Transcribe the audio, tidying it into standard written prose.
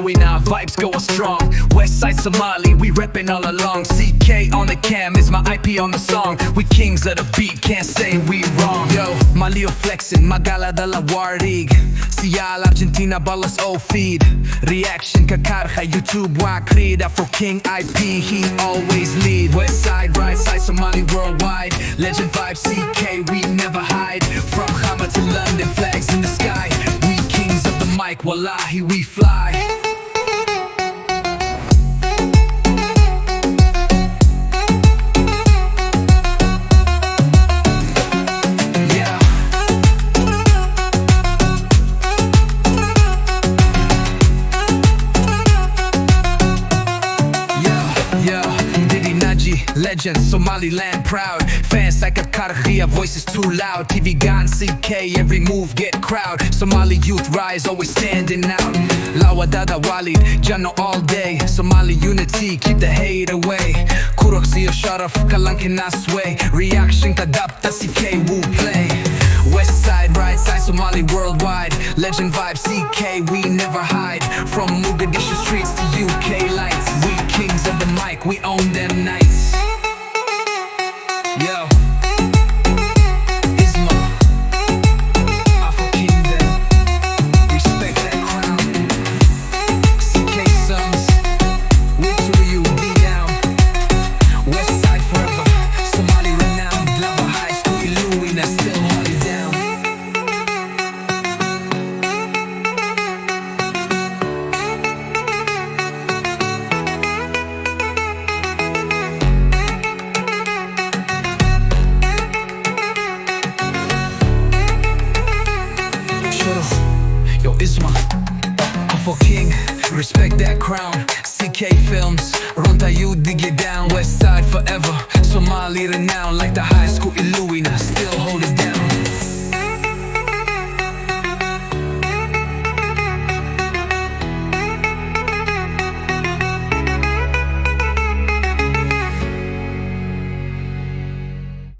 iloowina, vibes going strong. West Side Somali, we reppin all along. CK on the cam, Isma IP on the song. We kings of the beat, can't say we wrong. Yo, Malio flexin, magala dalla warig. Siyal Argentina ballas o feed. Reaction kakarha, YouTube wa creed. Afro King IP, he always lead. West Side, right side, Somali worldwide. Legend vibes, CK, we never hide. From Hama to London, flags in the sky. We kings of the mic, wallahi we fly. Legend, Somaliland proud. Fans like a kargia, voices too loud. TV gone, CK, every move get crowd. Somali youth rise, always standing out. Lawadada Walid, Jano all day. Somali unity, keep the hate away. Kuroksi Sharaf, Kalankin sway. Reaction kadapta, CK will play. West side, right side, Somali worldwide. Legend vibe, CK, we never hide. From Mogadishu streets to UK lights. We kings of the mic, we own them nights. Yo, Isma, Afro King then, respect that crown. CK sons, we to you, be down. West side forever, Somali renowned. Lava high school, iloowina, still hold it down. Yo, Isma, Afro King, respect that crown. CK films, Ronta you dig it down. West side forever, Somali renowned. Like the high school iloowina.